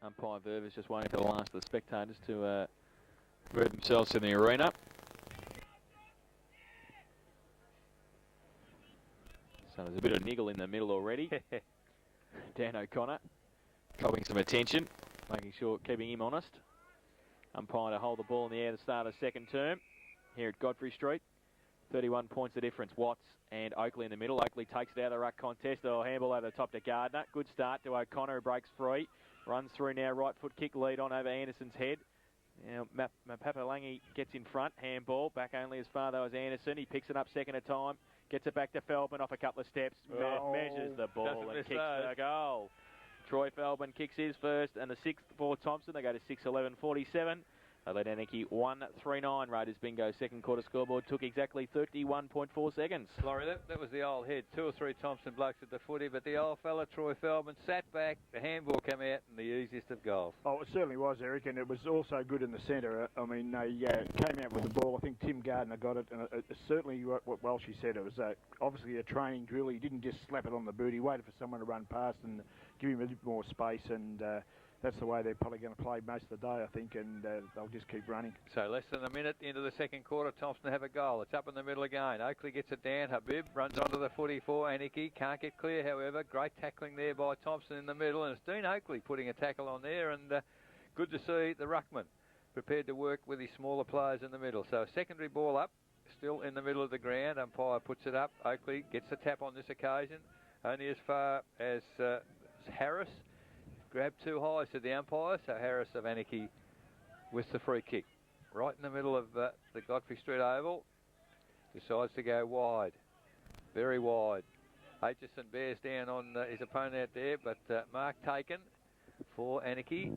Umpire Verve is just waiting for the last of the spectators to move themselves in the arena. So there's a bit of niggle in the middle already. Dan O'Connor copping some attention, making sure, keeping him honest. Umpire to hold the ball in the air at the start of the second term here at Godfrey Street. 31 points the difference. Watts and Oakley in the middle. Oakley takes it out of the ruck contest. Oh, handball over the top to Gardner. Good start to O'Connor, who breaks free. Runs through now, right foot kick lead on over Anderson's head. Now Mapapalangi gets in front. Handball back only as far though as Anderson. He picks it up second at time. Gets it back to Feldman off a couple of steps. Measures the ball and kicks the goal. Troy Feldman kicks his first, and the sixth for Thompson. They go to 6:11:47. They led Anarchy 1-3-9. Raiders bingo second quarter scoreboard took exactly 31.4 seconds. Laurie, that was the old head. 2 or 3 Thompson blokes at the footy, but the old fella, Troy Feldman, sat back. The handball came out, and the easiest of goals. Oh, it certainly was, Eric, and it was also good in the centre. I mean, they came out with the ball. I think Tim Gardner got it, and certainly what Welshie said. It was obviously a training drill. He didn't just slap it on the boot. He waited for someone to run past and give him a bit more space, and that's the way they're probably going to play most of the day, I think, and they'll just keep running. So less than a minute into the second quarter, Thompson have a goal. It's up in the middle again. Oakley gets it down. Habib runs onto the footy for Anarchy. Can't get clear, however. Great tackling there by Thompson in the middle, and it's Dean Oakley putting a tackle on there, and good to see the ruckman prepared to work with his smaller players in the middle. So a secondary ball up, still in the middle of the ground. Umpire puts it up. Oakley gets the tap on this occasion, only as far as Harris. Grabbed too high, said the umpire, so Harris of Anarchy with the free kick. Right in the middle of the Godfrey Street Oval. Decides to go wide. Very wide. Aitchison bears down on his opponent out there, but mark taken for Anarchy.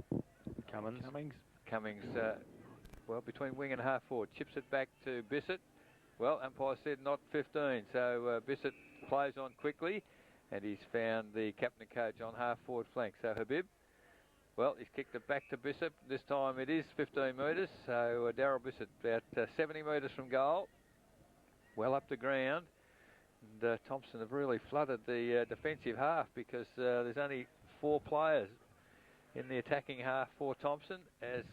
Cummings, well, between wing and half forward. Chips it back to Bissett. Well, umpire said not 15, so Bissett plays on quickly. And he's found the captain and coach on half-forward flank. So Habib, well, he's kicked it back to Bissett. This time it is 15 metres. So Darryl Bissett about 70 metres from goal. Well up to ground. And Thompson have really flooded the defensive half because there's only 4 players in the attacking half for Thompson as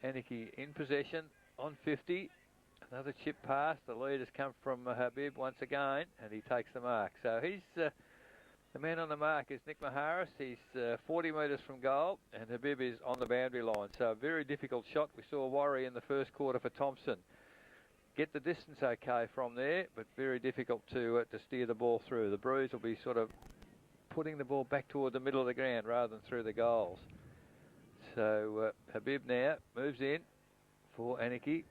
Anarchy in possession on 50. Another chip pass. The lead has come from Habib once again, and he takes the mark. So he's the man on the mark is Nick Maharis. He's 40 metres from goal, and Habib is on the boundary line. So a very difficult shot. We saw Warri in the first quarter for Thompson. Get the distance okay from there, but very difficult to steer the ball through. The Brews will be sort of putting the ball back toward the middle of the ground rather than through the goals. So Habib now moves in for Anarchy.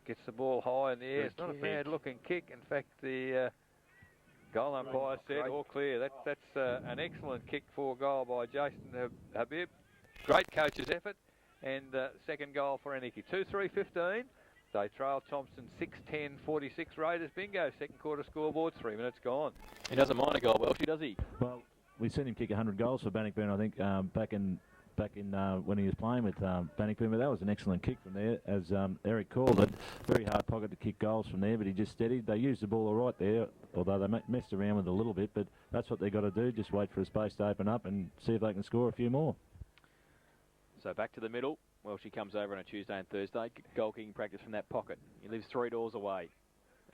Gets the ball high in the air. It's not a bad looking kick. In fact, the goal umpire said all clear. That's an excellent kick for goal by Jason Habib. Great coach's effort. And second goal for Anarchy. 2-3-15. They trail Thompson 6-10-46. Raiders bingo. Second quarter scoreboard. 3 minutes gone. He doesn't mind a goal, Welshie, does he? Well, we've seen him kick 100 goals for Bannockburn, I think, back in when he was playing with Bannockburn, but that was an excellent kick from there, as Eric called it. Very hard pocket to kick goals from there, but he just steadied. They used the ball all right there, although they messed around with it a little bit, but that's what they've got to do, just wait for a space to open up and see if they can score a few more. So back to the middle. Welshie comes over on a Tuesday and Thursday. Goal kicking practice from that pocket. He lives 3 doors away.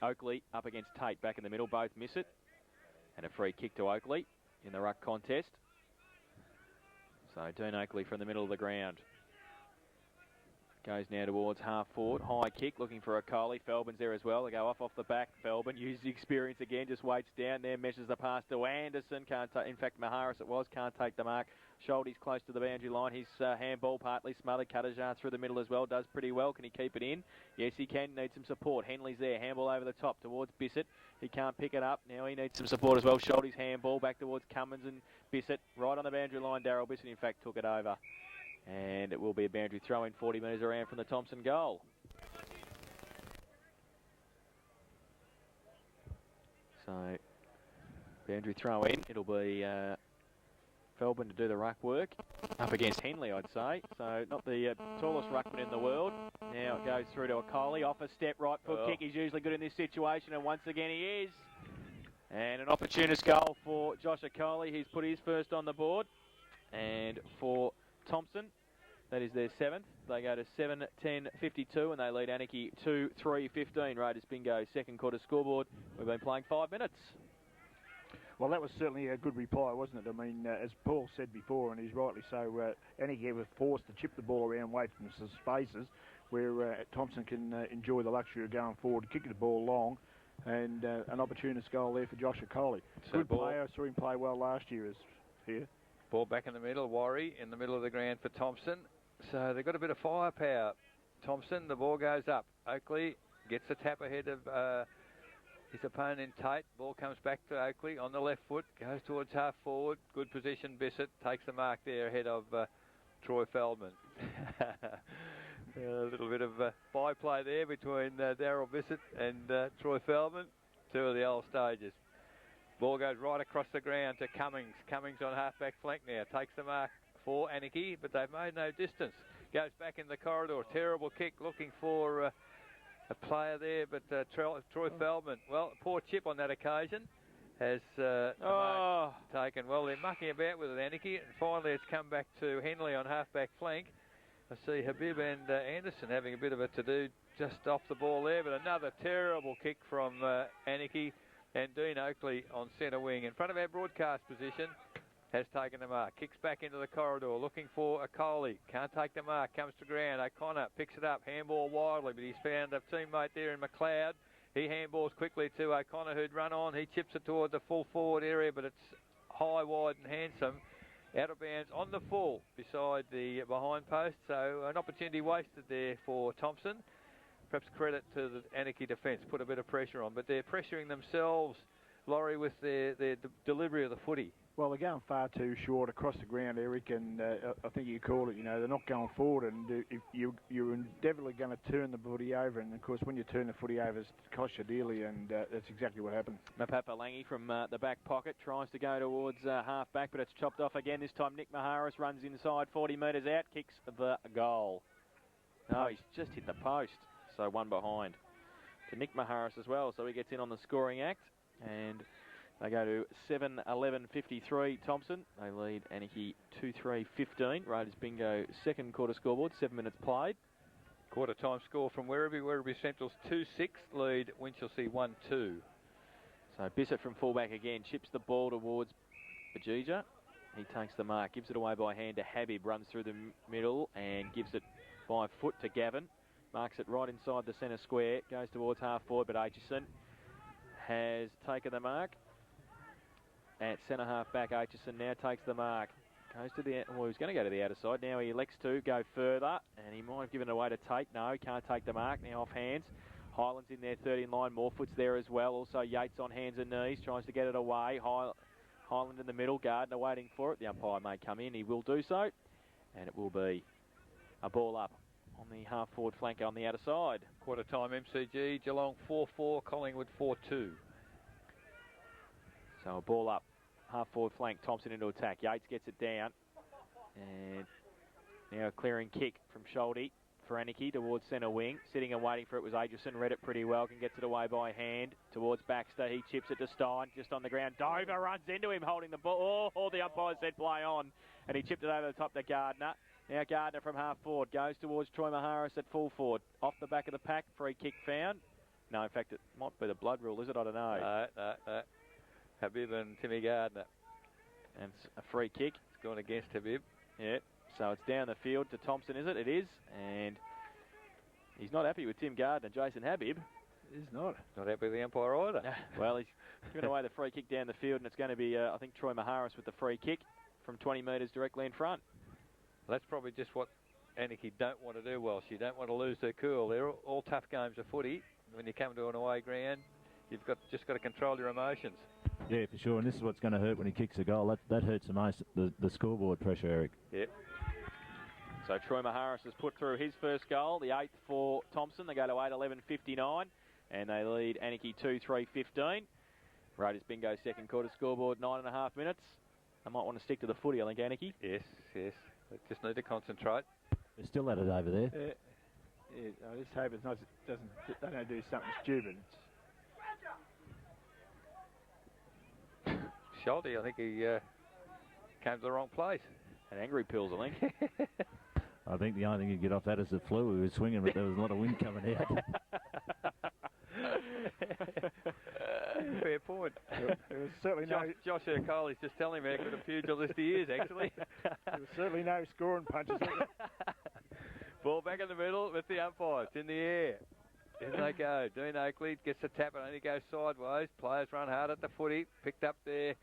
Oakley up against Tate back in the middle. Both miss it. And a free kick to Oakley in the ruck contest. So Dean Oakley from the middle of the ground. Goes now towards half forward. High kick looking for a Coley. Feldman's there as well. They go off the back. Feldman uses the experience again. Just waits down there. Measures the pass to Anderson. Can't take. In fact, Maharis it was. Can't take the mark. Schultes close to the boundary line. His handball partly smothered. Cuttajar through the middle as well. Does pretty well. Can he keep it in? Yes, he can. Needs some support. Henley's there. Handball over the top towards Bissett. He can't pick it up. Now he needs some support as well. Schultes handball back towards Cummins and Bissett. Right on the boundary line. Darryl Bissett, in fact, took it over. And it will be a boundary throw in 40 metres around from the Thompson goal. So, boundary throw in. It'll be Feldman to do the ruck work. Up against Henley, I'd say. So, not the tallest ruckman in the world. Now it goes through to a Coley. Off a step, right foot kick. He's usually good in this situation, and once again he is. And an opportunist goal for Josh Coley. He's put his first on the board. And for Thompson, that is their 7th. They go to 7:10:52 and they lead Anarchy 2:3:15. Raiders Bingo, second quarter scoreboard. We've been playing 5 minutes. Well, that was certainly a good reply, wasn't it? I mean, as Paul said before, and he's rightly so, Anarchy was forced to chip the ball around, wait for some spaces where Thompson can enjoy the luxury of going forward, kicking the ball long, and an opportunist goal there for Josh Okoli. Good player, saw him play well last year here. Ball back in the middle, Warry in the middle of the ground for Thompson. So they've got a bit of firepower. Thompson, the ball goes up. Oakley gets the tap ahead of his opponent Tate. Ball comes back to Oakley on the left foot, goes towards half forward. Good position, Bissett takes the mark there ahead of Troy Feldman. A little bit of byplay there between Daryl Bissett and Troy Feldman, two of the old stages. Ball goes right across the ground to Cummings. Cummings on half-back flank now. Takes the mark for Anarchy, but they've made no distance. Goes back in the corridor. Terrible kick, looking for a player there, but Troy Feldman, well, poor chip on that occasion, has mark taken. Well, they're mucking about with it, Anarchy, and finally it's come back to Henley on half-back flank. I see Habib and Anderson having a bit of a to-do just off the ball there, but another terrible kick from Anarchy. And Dean Oakley on centre wing in front of our broadcast position has taken the mark. Kicks back into the corridor looking for Okoli. Can't take the mark. Comes to ground. O'Connor picks it up. Handball wildly, but he's found a teammate there in McLeod. He handballs quickly to O'Connor, who'd run on. He chips it toward the full forward area, but it's high, wide and handsome. Out of bounds on the full beside the behind post. So an opportunity wasted there for Thompson. Perhaps credit to the Anarchy defence, put a bit of pressure on, but they're pressuring themselves, Laurie, with their delivery of the footy. Well, they're going far too short across the ground, Eric, and I think you called it, you know, they're not going forward, and if you're endeavourably going to turn the footy over, and of course when you turn the footy over, it costs you dearly, and that's exactly what happened. Mapapa Langi from the back pocket tries to go towards half back, but it's chopped off again. This time Nick Maharis runs inside, 40 metres out, kicks the goal. No, he's just hit the post. So one behind to Nick Maharis as well. So he gets in on the scoring act. And they go to 7:11:53 Thompson. They lead Anarchy 2:3:15. Raiders Bingo second quarter scoreboard, 7 minutes played. Quarter time score from Werribee. Werribee Central's 2-6, lead Winchelsea 1-2. So Bissett from fullback again, chips the ball towards Bajija. He takes the mark, gives it away by hand to Habib, runs through the middle and gives it by foot to Gavin. Marks it right inside the centre square, goes towards half forward, but Aitchison has taken the mark. At centre half back, Aitchison now takes the mark. Goes to the, well, he was going to go to the outer side. Now he elects to go further, and he might have given it away to Tate. No, he can't take the mark. Now off hands. Highland's in there, third in line. Morfoot's there as well. Also Yates on hands and knees, tries to get it away. Highland in the middle, Gardner waiting for it. The umpire may come in. He will do so, and it will be a ball up on the half-forward flank on the outer side. Quarter time MCG, Geelong 4-4, Collingwood 4-2. So a ball up, half-forward flank, Thompson into attack. Yates gets it down. And now a clearing kick from Schulte for Anarchy towards centre wing. Sitting and waiting for it was Adrian, read it pretty well, can gets it away by hand towards Baxter. He chips it to Stein, just on the ground. Dover runs into him holding the ball. Oh, the umpire said play on. And he chipped it over the top to Gardner. Now Gardner from half forward goes towards Troy Maharis at full forward. Off the back of the pack, free kick found. No, in fact, it might be the blood rule, is it? I don't know. No. Habib and Timmy Gardner. And it's a free kick. It's gone against Habib. Yeah, so it's down the field to Thompson, is it? It is. And he's not happy with Tim Gardner, Jason Habib. He's not. Not happy with the umpire either. Well, he's given away the free kick down the field, and it's going to be, I think, Troy Maharis with the free kick from 20 metres directly in front. Well, that's probably just what Anarchy don't want to do, Welsh. You don't want to lose their cool. They're all tough games of footy. When you come to an away ground, you've just got to control your emotions. Yeah, for sure. And this is what's going to hurt when he kicks a goal. That hurts the most, the scoreboard pressure, Eric. Yep. So Troy Maharis has put through his first goal, the 8th for Thompson. They go to 8:11:59, and they lead Anarchy 2-3-15. Raiders Bingo second quarter scoreboard, 9.5 minutes. They might want to stick to the footy, I think, Anarchy. Yes. They just need to concentrate. They're still at it over there. Yeah, I just hope they don't do something stupid. Schulte, I think he came to the wrong place. And angry pills, I think. I think the only thing you get off that is the flu. He was swinging, but there was a lot of wind coming out. Fair point. There was certainly Josh Ercole's just telling me how good a pugilist he is, actually. there was certainly no scoring punches. Ball back in the middle with the umpire. It's in the air. In they go. Dean Oakley gets the tap and only goes sideways. Players run hard at the footy. Picked up there.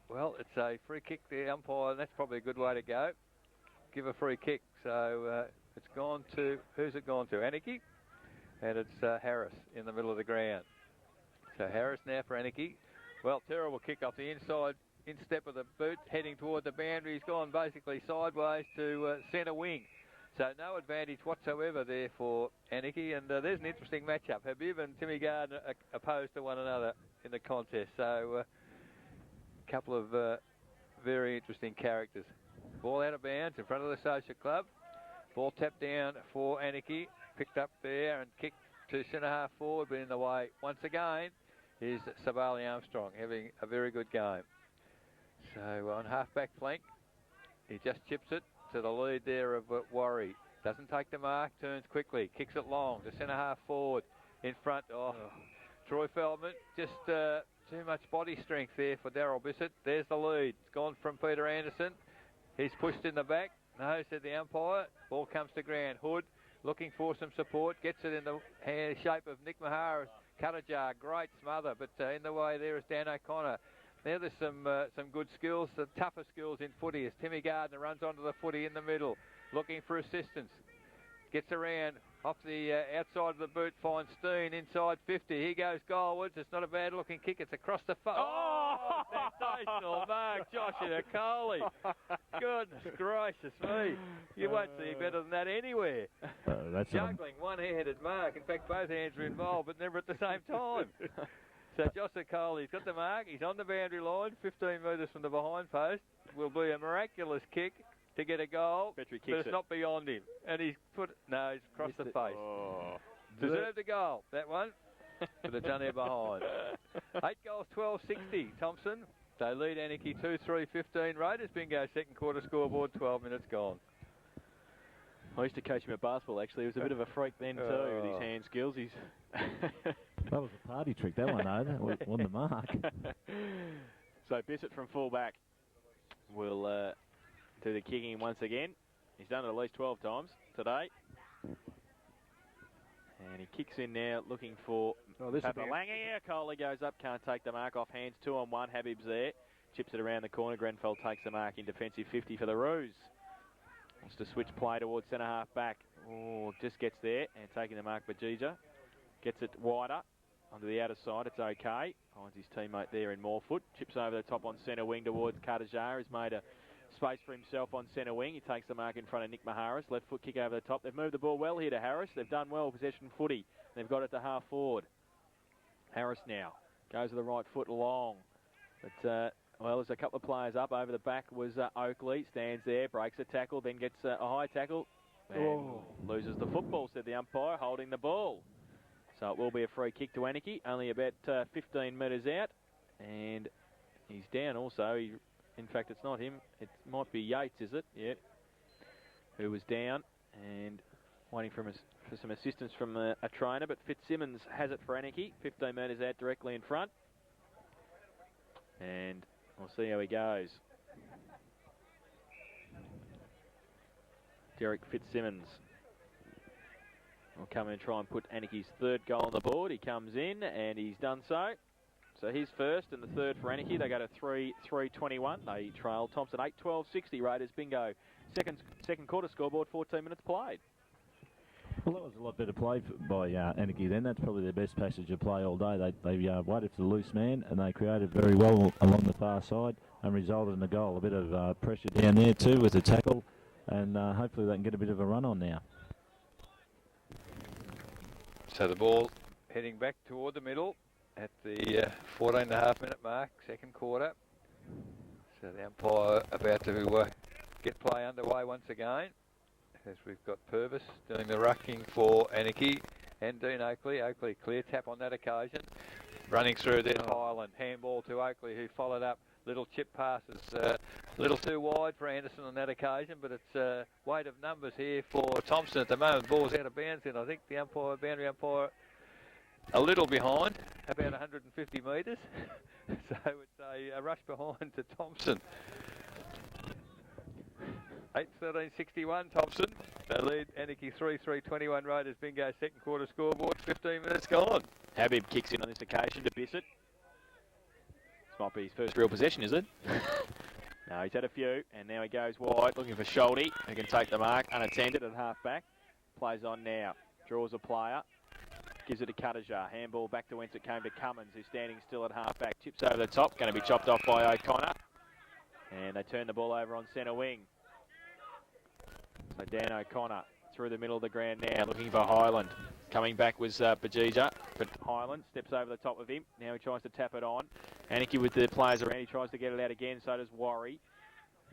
Well, it's a free kick there, umpire, and that's probably a good way to go. Give a free kick. So it's gone to, who's it gone to? Anarchy? And it's Harris in the middle of the ground. So Harris now for Anarchy. Well, terrible kick off the inside instep of the boot, heading toward the boundary. He's gone basically sideways to centre wing. So no advantage whatsoever there for Anarchy. And there's an interesting matchup. Habib and Timmy Gardner are opposed to one another in the contest. So a couple of very interesting characters. Ball out of bounds in front of the Social Club. Ball tapped down for Anarchy. Picked up there and kicked to centre half forward, but in the way once again is Sabali Armstrong, having a very good game. So on half back flank, he just chips it to the lead there of Worry. Doesn't take the mark, turns quickly, kicks it long to centre half forward in front. Troy Feldman, just too much body strength there for Daryl Bissett. There's the lead. It's gone from Peter Anderson. He's pushed in the back. No, said the umpire. Ball comes to ground. Hood looking for some support. Gets it in the shape of Nick Mahara. Cuttajar, great smother, but in the way there is Dan O'Connor. Now there's some good skills, the tougher skills in footy as Timmy Gardner runs onto the footy in the middle, looking for assistance. Gets around off the outside of the boot, finds Steen inside 50. He goes goalwards. It's not a bad looking kick. It's across the sensational mark, Josh Ercole. Goodness gracious me. You won't see better than that anywhere. That's juggling one-handed mark. In fact, both hands are involved, but never at the same time. So Josh Ercole, he's got the mark. He's on the boundary line, 15 metres from the behind post. Will be a miraculous kick to get a goal, but it's not beyond him. And he's he's across the face. Deserved a goal, that one. But it's only behind. 8 goals, 12-60, Thompson. They lead Anarchy 2-3-15. Raiders bingo, second quarter scoreboard, 12 minutes gone. I used to coach him at basketball, actually. He was a bit of a freak then, too, with his hand skills. That was a party trick, that one, though. That wasn't the mark. So Bissett from full-back will do the kicking once again. He's done it at least 12 times today. And he kicks in now, looking for Papalangi. Coley goes up, can't take the mark off hands. 2-on-1, Habib's there. Chips it around the corner. Grenfell takes the mark in defensive 50 for the Roos. Wants to switch play towards centre half back. Oh, just gets there and taking the mark. Bajija gets it wider onto the outer side. It's okay. Finds his teammate there in Morefoot. Chips over the top on centre wing towards Cuttajar. He's made a space for himself on centre wing. He takes the mark in front of Nick Maharis. Left foot kick over the top. They've moved the ball well here to Harris. They've done well possession footy. They've got it to half forward. Harris now goes to the right foot long. But well, there's a couple of players up. Over the back was Oakley. Stands there, breaks a tackle, then gets a high tackle. And loses the football, said the umpire, holding the ball. So it will be a free kick to Anarchy. Only about 15 metres out. And he's down also. In fact, it's not him. It might be Yates, is it? Yeah. Who was down and waiting for some assistance from a trainer. But Fitzsimmons has it for Anarchy. 15 metres out directly in front. And we'll see how he goes. Derek Fitzsimmons will come in and try and put Anarchy's third goal on the board. He comes in and he's done so. So he's first and the third for Anarchy. They go to 3-3-21. They trail Thompson 8-12-60. Raiders bingo. Second quarter scoreboard, 14 minutes played. Well, that was a lot better play by Anarchy then. That's probably their best passage of play all day. They waited for the loose man and they created very well along the far side and resulted in a goal. A bit of pressure down there too with the tackle, and hopefully they can get a bit of a run on now. So the ball heading back toward the middle at the 14.5 minute mark, second quarter. So the umpire about to get play underway once again, as we've got Purvis doing the rucking for Anarchy and Dean Oakley. Oakley clear tap on that occasion. Running through there, Highland. Handball to Oakley, who followed up Little chip passes, a little too wide for Anderson on that occasion, but it's weight of numbers here for Thompson at the moment. Ball's out of bounds, and I think the boundary umpire, a little behind, about 150 metres. So it's a rush behind to Thompson. 8:13.61, Thompson. They lead Anarchy 3-3-21 Raiders Bingo second quarter scoreboard. 15 minutes gone. Habib kicks in on this occasion to Bissett. This might be his first real possession, is it? No, he's had a few, and now he goes wide, looking for Schulte, who can take the mark unattended at half-back. Plays on now. Draws a player. Gives it to Cuttajar. Handball back to whence it came to Cummins, who's standing still at half-back. Chips over the top. Going to be chopped off by O'Connor. And they turn the ball over on centre wing. So Dan O'Connor through the middle of the ground now, looking for Highland. Coming back was Bajija, but Highland steps over the top of him. Now he tries to tap it on. Anarchy with the players around. He tries to get it out again, so does Worry.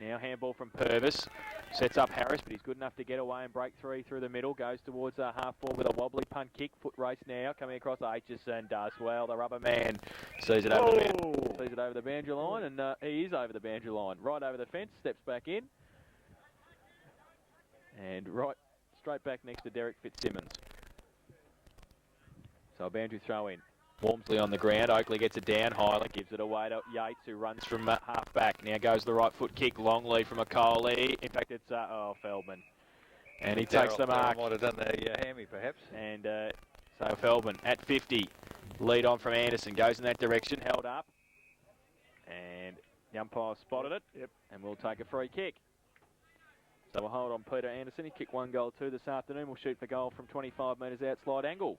Now handball from Purvis. Sets up Harris, but he's good enough to get away and break through the middle. Goes towards half forward with a wobbly punt kick. Foot race now. Coming across Aitchison does well. The rubber man sees it over the boundary line, and he is over the boundary line. Right over the fence, steps back in. And right straight back next to Derek Fitzsimmons. So a boundary throw in. Walmsley on the ground. Oakley gets it down. Highland gives it away to Yates, who runs from half back. Now goes the right foot kick. Long lead from Okoli. In fact, it's Feldman. And he takes the mark. Might have done the hammy, perhaps. And so Feldman at 50. Lead on from Anderson. Goes in that direction. Held up. And the umpire spotted it. Yep. And we'll take a free kick. So we'll hold on Peter Anderson. He kicked 1 goal 2 this afternoon. We'll shoot for goal from 25 metres out, slide angle.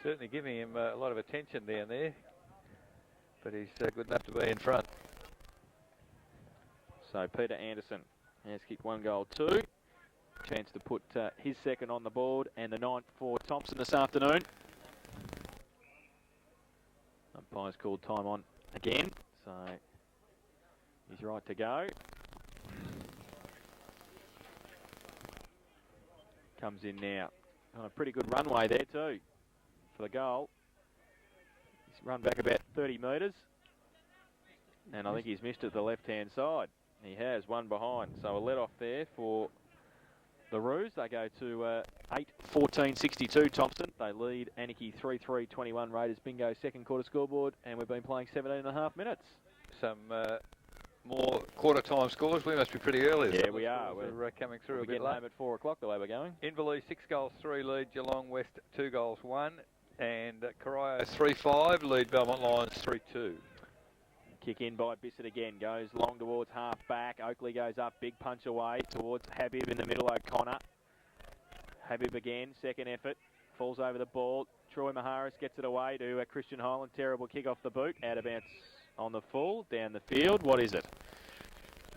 Certainly giving him a lot of attention down there, but he's good enough to be in front. So Peter Anderson has kicked 1 goal 2. Chance to put his second on the board, and the 9th for Thompson this afternoon. Umpire's called time on again, so he's right to go. Comes in now. On a pretty good runway there too for the goal. He's run back about 30 metres. And I think he's missed it the left-hand side. He has, one behind. So a let-off there for the Roos. They go to 8:14.62 Thompson. They lead Anarchy 3-3-21 Raiders Bingo second quarter scoreboard. And we've been playing 17.5 minutes. Some more quarter time scores. We must be pretty early. Yeah, we are. We're coming through a bit getting late. home at 4 o'clock the way we're going. Inverleigh 6 goals 3 lead Geelong West 2 goals 1, and Corio 3-5 lead Belmont Lions 3-2. Kick in by Bissett again, goes long towards half back. Oakley goes up, big punch away towards Habib in the middle. O'Connor. Habib again, second effort, falls over the ball. Troy Maharis gets it away to Christian Highland. Terrible kick off the boot, out of bounds. On the full, down the field. What is it?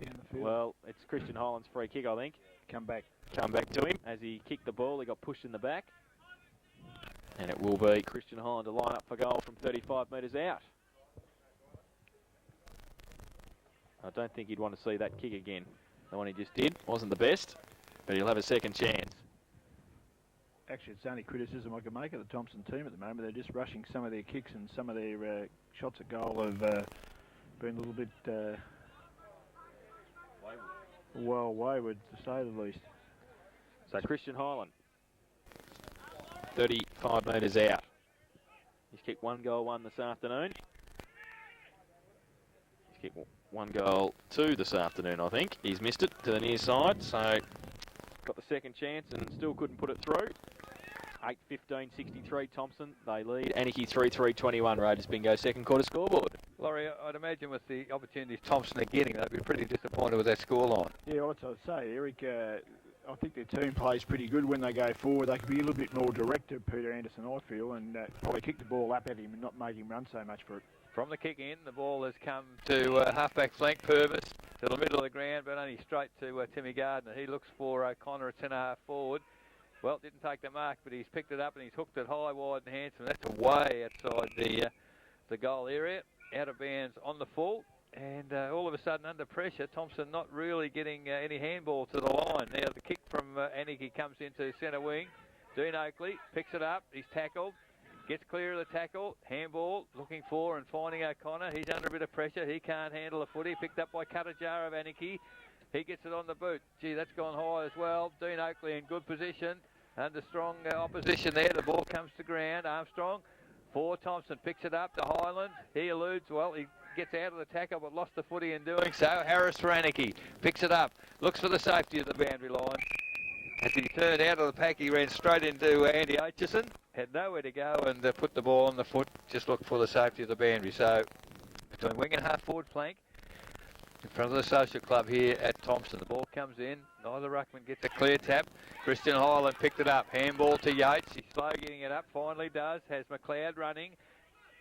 Down the field. Well, it's Christian Highland's free kick, I think. Come back to him. As he kicked the ball, he got pushed in the back. And it will be Christian Highland to line up for goal from 35 metres out. I don't think he'd want to see that kick again. The one he just did wasn't the best, but he'll have a second chance. Actually, it's the only criticism I can make of the Thompson team at the moment. They're just rushing some of their kicks, and some of their shots at goal have been a little bit wayward, to say the least. So Christian Highland, 35 metres out. He's kicked 1 goal 1 this afternoon. He's kicked 1 goal 2 this afternoon, I think. He's missed it to the near side, so got the second chance and still couldn't put it through. 8:15.63 Thompson. They lead Anarchy 3-3-21 Raiders Bingo second quarter scoreboard. Laurie, I'd imagine with the opportunities Thompson are getting, they'd be pretty disappointed with that scoreline. Yeah, I'd say, Eric, I think their team plays pretty good when they go forward. They could be a little bit more direct to Peter Anderson, I feel, and probably kick the ball up at him and not make him run so much for it. From the kick in, the ball has come to half-back flank Purvis to the middle of the ground, but only straight to Timmy Gardner. He looks for O'Connor at centre-half forward. Well, didn't take the mark, but he's picked it up and he's hooked it high, wide and handsome. That's way outside the goal area, out of bounds on the full. And all of a sudden, under pressure, Thompson not really getting any handball to the line. Now the kick from Anarchy comes into centre wing. Dean Oakley picks it up. He's tackled. Gets clear of the tackle. Handball looking for and finding O'Connor. He's under a bit of pressure. He can't handle the footy. Picked up by Katajar of Anarchy. He gets it on the boot. Gee, that's gone high as well. Dean Oakley in good position. Under strong opposition there. The ball comes to ground. Armstrong for Thompson. Picks it up to Highland. He eludes. Well, he gets out of the tackle but lost the footy in doing so. Harris for Anarchy. Picks it up. Looks for the safety of the boundary line. As he turned out of the pack, he ran straight into Andy Aitchison. Had nowhere to go and put the ball on the foot. Just looked for the safety of the boundary. So between wing and half forward flank, in front of the Social Club here at Thompson. The ball comes in. Neither ruckman gets a clear tap. Christian Highland picked it up. Handball to Yates. He's slow getting it up. Finally does. Has McLeod running.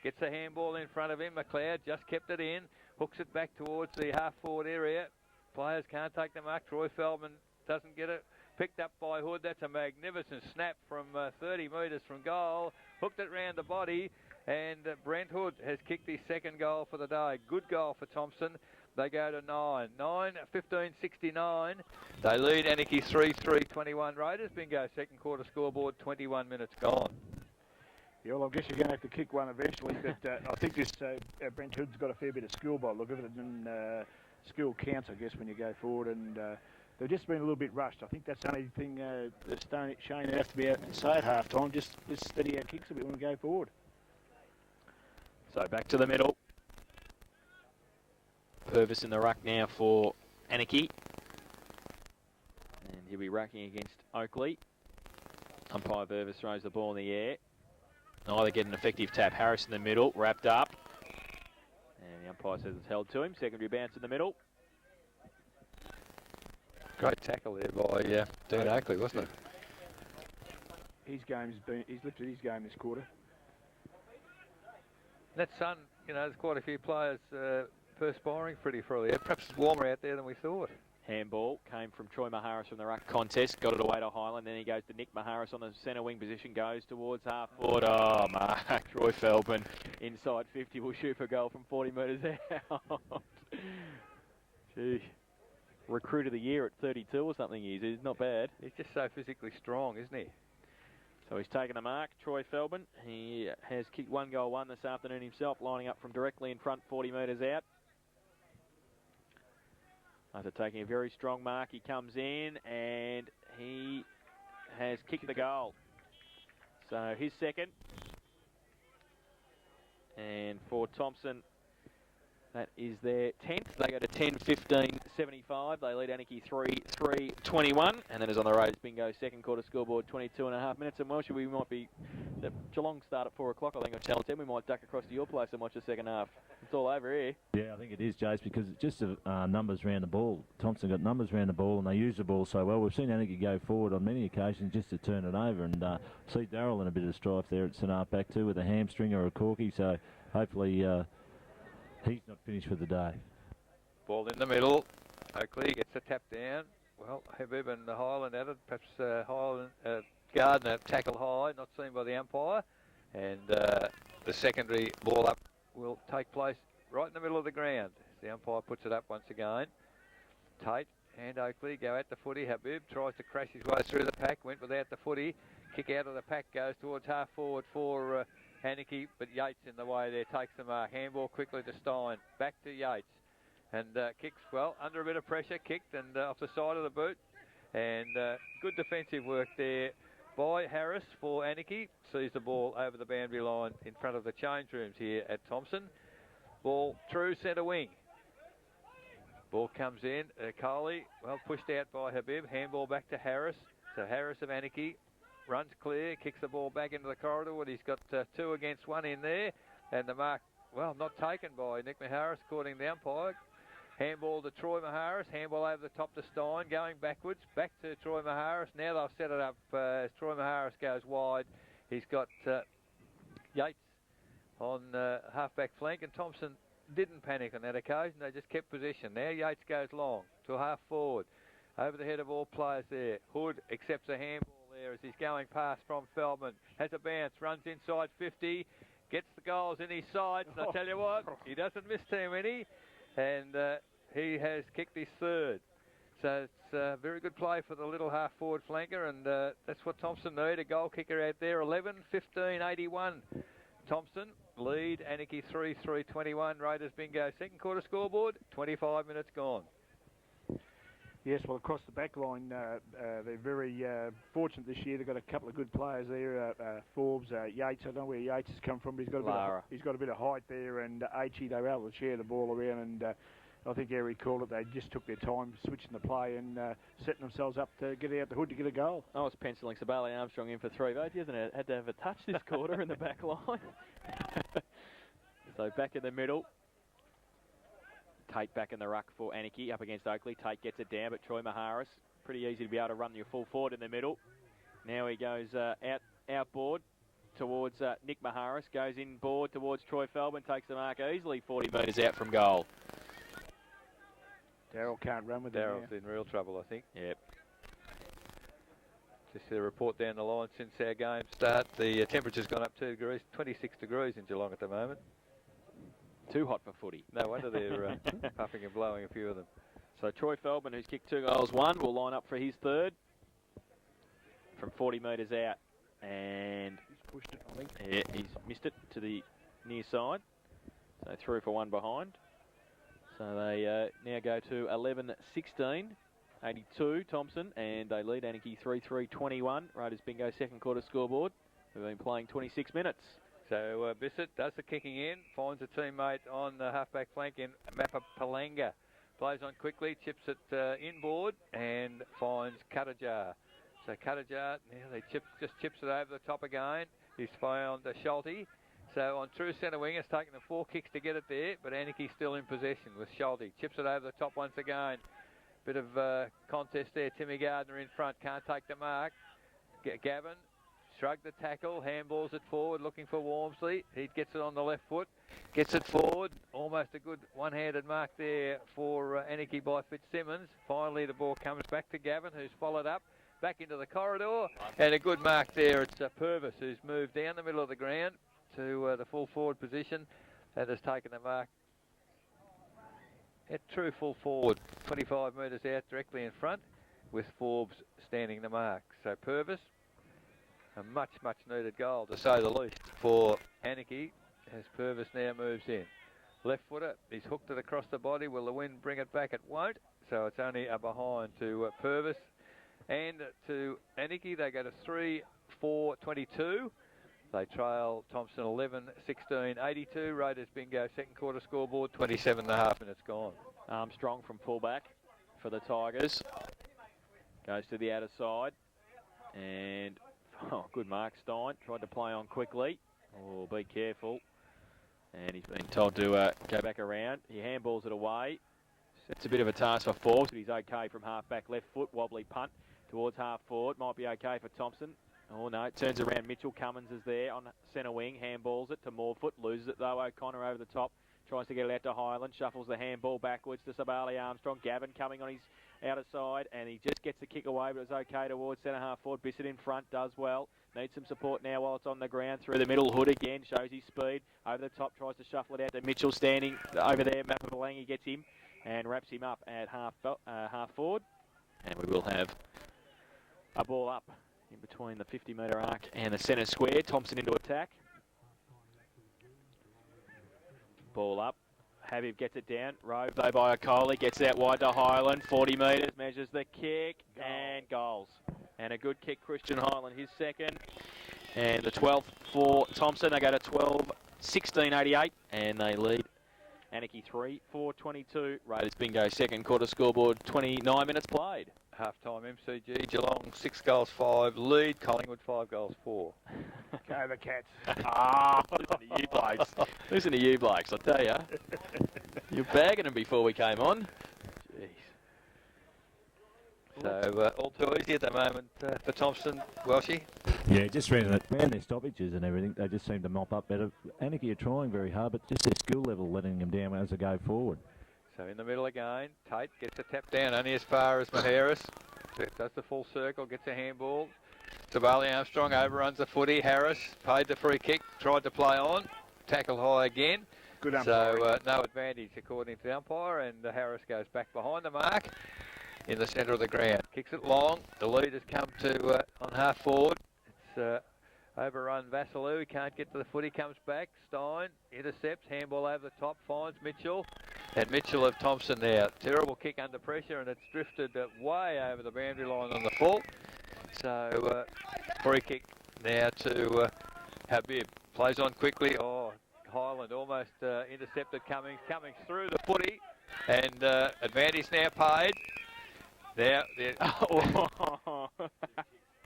Gets a handball in front of him. McLeod just kept it in. Hooks it back towards the half forward area. Players can't take the mark. Troy Feldman doesn't get it. Picked up by Hood. That's a magnificent snap from 30 metres from goal. Hooked it round the body. And Brent Hood has kicked his second goal for the day. Good goal for Thompson. They go to 9. 9:15:69. They lead Anarchy 3-3-21. Raiders. Bingo, second quarter scoreboard, 21 minutes gone. Yeah, well, I guess you're going to have to kick one eventually, but I think this Brent Hood's got a fair bit of skill by the look of it, and skill counts, I guess, when you go forward, and they've just been a little bit rushed. I think that's the only thing that Shane has to be out to say at half-time, just steady our kicks a bit when we go forward. So back to the middle. Purvis in the ruck now for Anarchy. And he'll be rucking against Oakley. Umpire Purvis throws the ball in the air. Neither get an effective tap. Harris in the middle, wrapped up. And the umpire says it's held to him. Secondary bounce in the middle. Great tackle there by Dean Oakley, wasn't it? He's lifted his game this quarter. That sun, there's quite a few players perspiring pretty freely. Perhaps it's warmer out there than we thought. Handball came from Troy Maharis from the ruck contest. Got it away to Highland. Then he goes to Nick Maharis on the centre wing position. Goes towards half forward. Oh, Mark. Troy Feldman inside 50 will shoot for goal from 40 metres out. Gee. Recruit of the year at 32 or something. He's not bad. He's just so physically strong, isn't he? So he's taken the mark, Troy Feldman. He has kicked 1 goal 1 this afternoon himself, lining up from directly in front, 40 metres out. After taking a very strong mark, he comes in and he has kicked the goal. So his second. And for Thompson, that is their 10th. They go to 10-15-75. They lead Anarchy 3-3-21. And then as on the Raiders Bingo, second quarter scoreboard, 22.5 minutes. And Welsh, we might be... The Geelong start at 4 o'clock, I think, on Channel 10. We might duck across to your place and watch the second half. It's all over here. Yeah, I think it is, Jace, because it's just numbers around the ball. Thompson got numbers around the ball, and they use the ball so well. We've seen Anarchy go forward on many occasions just to turn it over. And see Darryl in a bit of strife there at centre back too with a hamstring or a corky. So hopefully... he's not finished for the day. Ball in the middle. Oakley gets a tap down. Well, Habib and Highland at it. Perhaps Highland, Gardner tackle high, not seen by the umpire. And the secondary ball up will take place right in the middle of the ground. The umpire puts it up once again. Tate and Oakley go at the footy. Habib tries to crash his way through the pack. Went without the footy. Kick out of the pack goes towards half forward for... Anarchy, but Yates in the way there takes the mark. Handball quickly to Stein. Back to Yates. And kicks, well, under a bit of pressure, kicked and off the side of the boot. And good defensive work there by Harris for Anarchy. Sees the ball over the boundary line in front of the change rooms here at Thompson. Ball through centre wing. Ball comes in. Coley, well, pushed out by Habib. Handball back to Harris. So Harris of Anarchy. Runs clear, kicks the ball back into the corridor. He's got 2 against 1 in there. And the mark, well, not taken by Nick Maharis, according to the umpire. Handball to Troy Maharis. Handball over the top to Stein, going backwards. Back to Troy Maharis. Now they'll set it up as Troy Maharis goes wide. He's got Yates on half-back flank. And Thompson didn't panic on that occasion. They just kept position. Now Yates goes long to half forward. Over the head of all players there. Hood accepts a handball there as he's going past from Feldman. Has a bounce, runs inside 50, gets the goals in his sides. And I tell you what, he doesn't miss too many. And he has kicked his third. So it's very good play for the little half-forward flanker, and that's what Thompson need, a goal kicker out there. 11-15-81. Thompson lead, Anarchy 3-3-21. Raiders bingo. Second quarter scoreboard, 25 minutes gone. Yes, well, across the back line, they're very fortunate this year. They've got a couple of good players there. Forbes, Yates, I don't know where Yates has come from, but he's got a bit of height there, and Aichi, they were able to share the ball around, and I think Eric called it, they just took their time switching the play and setting themselves up to get out the hood to get a goal. I was penciling Sabali Armstrong in for 3 votes. He hasn't had to have a touch this quarter in the back line. So back in the middle. Tate back in the ruck for Anarchy up against Oakley. Tate gets it down, but Troy Maharis, pretty easy to be able to run your full forward in the middle. Now he goes outboard towards Nick Maharis, goes inboard towards Troy Feldman, takes the mark easily 40 metres out from goal. Darryl can't run with him. Darryl's in real trouble, I think. Yep. Just a report down the line since our game start. The temperature's gone up 2 degrees, 26 degrees in Geelong at the moment. Too hot for footy. No wonder they're puffing and blowing a few of them. So Troy Feldman, who's kicked 2 goals, 1, will line up for his third from 40 metres out. And He's pushed it, I think. yeah, he's missed it to the near side. So through for 1 behind. So they now go to 11-16, 82 Thompson, and they lead Anarchy 3-3-21. Raiders bingo second quarter scoreboard. We've been playing 26 minutes. So Bissett does the kicking in, finds a teammate on the halfback flank in Mappa Palanga. Plays on quickly, chips it inboard and finds Cuttajar. So Cuttajar, they just chips it over the top again. He's found Schulte. So on true centre wing, it's taken the 4 kicks to get it there, but Anarchy still in possession with Schulte. Chips it over the top once again. Bit of contest there. Timmy Gardner in front, can't take the mark. Gavin shrugged the tackle, handballs it forward, looking for Walmsley. He gets it on the left foot, gets it forward. Almost a good one-handed mark there for Anarchy by Fitzsimmons. Finally, the ball comes back to Gavin, who's followed up. Back into the corridor, and a good mark there. It's Purvis, who's moved down the middle of the ground to the full forward position and has taken the mark at true full forward, 25 metres out directly in front, with Forbes standing the mark. So Purvis, a much needed goal to say the least for Anarchy as Purvis now moves in. Left footer, he's hooked it across the body. Will the wind bring it back? It won't. So it's only a behind to Purvis. And to Anarchy, they go to 3-4-22. They trail Thompson 11-16-82. Raiders bingo second quarter scoreboard, 27.5 minutes gone. Armstrong from fullback for the Tigers. Goes to the outer side. And, good mark, Stein. Tried to play on quickly. Oh, be careful. And he's been told to go back around. He handballs it away. It's a bit of a task for Forbes, but he's okay from half-back left foot. Wobbly punt towards half-forward. Might be okay for Thompson. Oh, no, it turns around. Mitchell Cummins is there on centre wing. Handballs it to Morefoot. Loses it, though. O'Connor over the top. Tries to get it out to Highland. Shuffles the handball backwards to Sabali Armstrong. Gavin coming on his outer side, and he just gets the kick away, but it's okay towards centre half forward. Bissett in front does well. Needs some support now while it's on the ground. Through the middle, Hood again. Shows his speed. Over the top, tries to shuffle it out to Mitchell standing over there. Mapapalangi gets him and wraps him up at half forward. And we will have a ball up in between the 50-metre arc and the centre square. Thompson into attack. Ball up. Habib gets it down. Rove though by Okoli. Gets it out wide to Highland. 40 metres. Measures the kick. And goals. And a good kick, Christian Highland, his second. And the 12th for Thompson. They go to 12-16-88. And they lead Anarchy 3-4-22. Raiders bingo second quarter scoreboard. 29 minutes played. Half-time MCG, Geelong 6 goals 5, lead Collingwood 5 goals 4. Go the Cats. Listen to you blokes. Listen to you blokes, I tell you. You're bagging them before we came on. Jeez. So all too easy at the moment for Thompson, Welshie. Yeah, just around their stoppages and everything, they just seem to mop up better. Anarchy are trying very hard, but just their skill level letting them down as they go forward. So in the middle again, Tate gets a tap down only as far as Maharis. Does the full circle, gets a handball. Sabali Armstrong overruns the footy. Harris paid the free kick, tried to play on, tackled high again. Good umpire. So no advantage according to the umpire, and Harris goes back behind the mark. in the centre of the ground. Kicks it long. The lead has come to on half forward. It's overrun Vassalou. He can't get to the footy. Comes back. Stein intercepts. Handball over the top. Finds Mitchell. And Mitchell of Thompson now. Terrible kick under pressure, and it's drifted way over the boundary line on the full. So free kick now to Habib. Plays on quickly. Oh, Highland almost intercepted Cummings. Cummings through the footy, and advantage now paid. Now,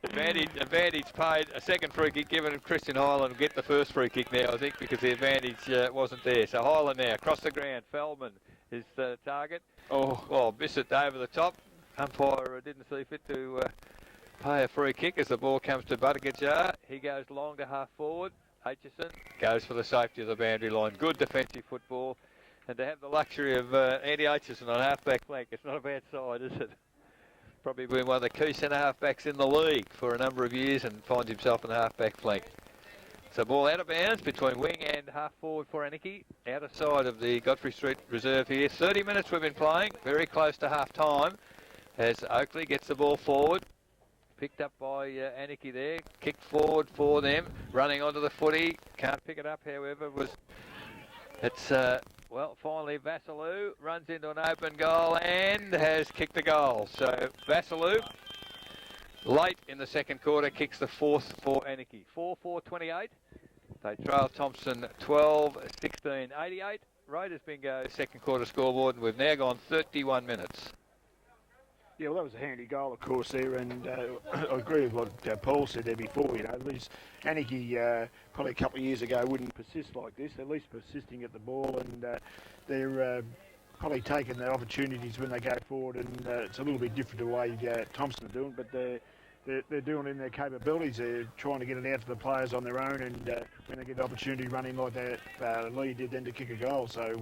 advantage paid. A second free kick given Christian Highland. Get the first free kick now, I think, because the advantage wasn't there. So Highland now across the ground. Feldman is the target. Oh, Bissett over the top. Umpire didn't see fit to pay a free kick as the ball comes to Buttigieg. He goes long to half forward. Aitchison goes for the safety of the boundary line. Good defensive football. And to have the luxury of Andy Aitchison on half-back flank, it's not a bad side, is it? Probably been one of the key centre half-backs in the league for a number of years and finds himself in the half-back flank. So ball out of bounds between wing and half-forward for Anarchy. Outer side of the Godfrey Street Reserve here. 30 minutes we've been playing, very close to half-time as Oakley gets the ball forward. Picked up by Anarchy there, kicked forward for them, running onto the footy, can't pick it up however, it's finally Vassalou runs into an open goal and has kicked the goal. So Vassalou, late in the second quarter, kicks the fourth for Anarchy. 4-4-28, they trail Thompson 12-16, 88. Raiders bingo second quarter scoreboard, and we've now gone 31 minutes. Yeah, well, that was a handy goal, of course, there, and I agree with what Paul said there before. You know, at least Anarchy probably a couple of years ago wouldn't persist like this. At least persisting at the ball, and they're probably taking the opportunities when they go forward. And it's a little bit different to the way Thompson are doing, but they're doing it in their capabilities. They're trying to get it out to the players on their own, and when they get the opportunity running like that, Lee did then to kick a goal. So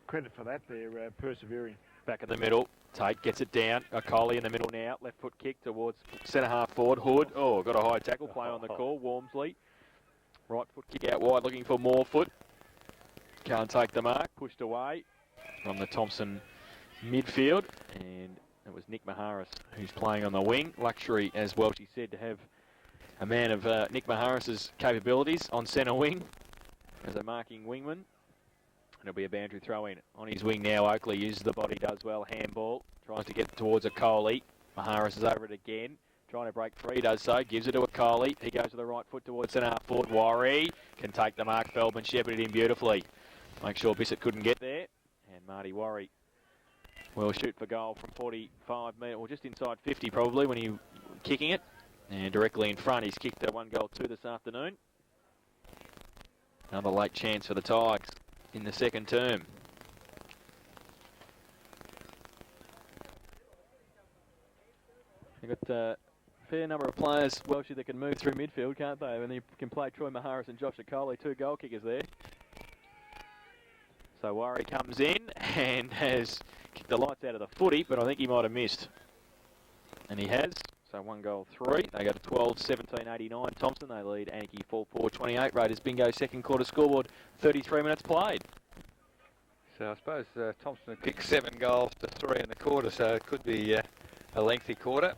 credit for that. They're persevering. Back in the middle. Tate gets it down. Coley in the middle now. Left foot kick towards centre half forward. Hood. Oh, got a high tackle. Play on the call. Walmsley. Right foot kick out wide. Looking for more foot. Can't take the mark. Pushed away from the Thompson midfield. And it was Nick Maharis who's playing on the wing. Luxury, as well, she said, to have a man of Nick Maharis's capabilities on centre wing as a marking wingman. It'll be a boundary throw in on his wing now. Oakley uses the body, does well. Handball. Tries to get towards a Coley. Maharis is over it again. Trying to break free, does so. Gives it to a Coley. He goes to the right foot towards centre half forward. Warry can take the mark. Feldman shepherded him beautifully. Make sure Bissett couldn't get there. And Marty Warry will shoot for goal from 45 metres, or just inside 50 probably when he kicking it. And directly in front, he's kicked a 1-2 this afternoon. Another late chance for the Tigers in the second term. They've got a fair number of players, Welshie, that can move through midfield, can't they? And you can play Troy Maharis and Josh Coley, 2 goal kickers there. So Warry comes in and has kicked the lights out of the footy, but I think he might have missed. And he has. So 1-3. They go to 12-17-89. Thompson, they lead Anarchy 4-4-28. Raiders bingo second quarter scoreboard, 33 minutes played. So I suppose Thompson kicked 7 goals to 3 in the quarter, so it could be a lengthy quarter.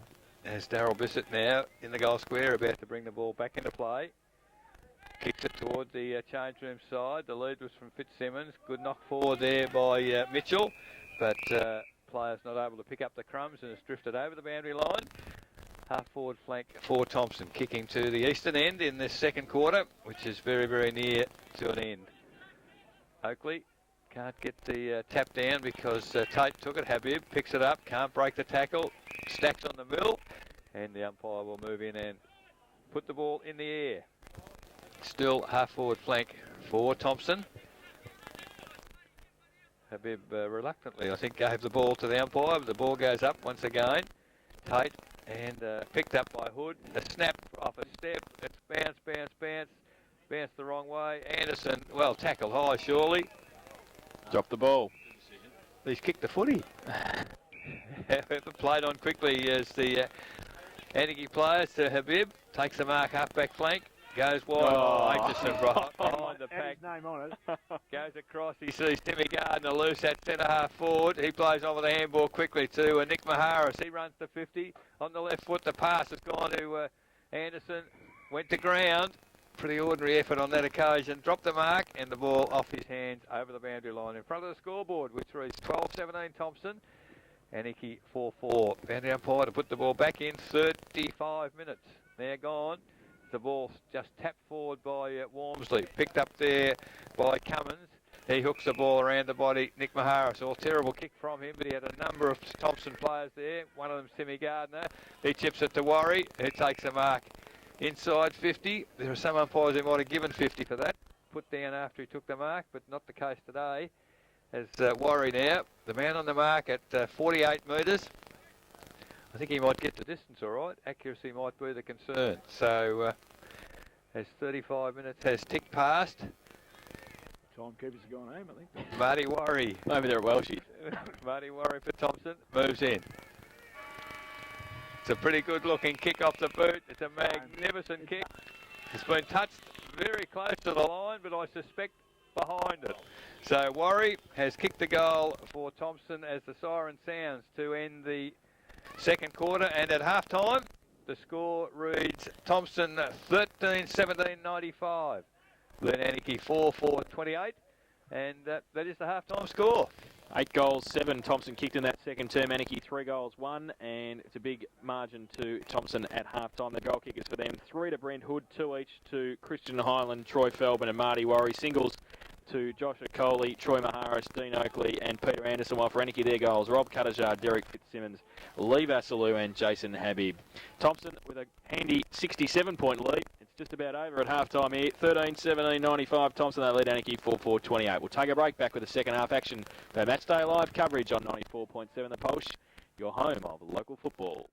As Daryl Bissett now in the goal square, about to bring the ball back into play. Kicks it towards the change room side. The lead was from Fitzsimmons. Good knock forward there by Mitchell, but players not able to pick up the crumbs and it's drifted over the boundary line. Half forward flank for Thompson, kicking to the eastern end in this second quarter, which is very, very near to an end. Oakley can't get the tap down because Tate took it. Habib picks it up, can't break the tackle, stacks on the middle, and the umpire will move in and put the ball in the air. Still half forward flank for Thompson. Habib reluctantly, I think, gave the ball to the umpire, but the ball goes up once again. Tate. And picked up by Hood. A snap off a step. It's bounced the wrong way. Anderson, well, tackled high, surely. Dropped the ball. He's kicked the footy. However, played on quickly as the Anarchy players to Habib. Takes the mark half-back flank. Goes wide. Oh. Aitchison right behind the And pack. his name on it. Goes across. He sees Timmy Gardner loose at centre-half forward. He plays on with the handball quickly to Nick Maharis. He runs to 50. On the left foot, the pass has gone to Anderson. Went to ground. Pretty ordinary effort on that occasion. Dropped the mark and the ball off his hands over the boundary line in front of the scoreboard, which reads 12-17 Thompson. Aniki 4-4. Boundary umpire to put the ball back in. 35 minutes. Now gone. The ball just tapped forward by Walmsley. Picked up there by Cummins. He hooks the ball around the body. Nick Maharis. All terrible kick from him, but he had a number of Thompson players there. One of them, Timmy Gardner. He chips it to Worry. Who takes a mark inside 50. There are some umpires who might have given 50 for that. Put down after he took the mark, but not the case today. As Worry now, the man on the mark at 48 metres. I think he might get the distance all right. Accuracy might be the concern. So as 35 minutes has ticked past, Timekeepers have gone home, I think. Marty Worry. Over there at Welshie. Marty Worry for Thompson. Moves in. It's a pretty good looking kick off the boot. It's a magnificent kick. It's been touched very close to the line, but I suspect behind it. So Worry has kicked the goal for Thompson as the siren sounds to end the second quarter, and at half time the score reads Thompson 13-17-95, Glen Aniki 4-4-28, and that is the half-time score. 8 goals, 7 Thompson kicked in that second term. Aniki 3 goals, 1, and it's a big margin to Thompson at half-time. The goal kickers for them, 3 to Brent Hood, 2 each to Christian Highland, Troy Feldman and Marty Worry. Singles to Joshua Coley, Troy Maharis, Dean Oakley and Peter Anderson, while for Aniki their goals, Rob Cuttajar, Derek Fitzsimmons, Lee Vassalou and Jason Habib. Thompson with a handy 67-point lead. It's just about over at half-time here. 13-17-95, Thompson, they lead Aniki 4-4-28. We'll take a break, back with the second half action for Matchday Live coverage on 94.7 The Pulse, your home of local football.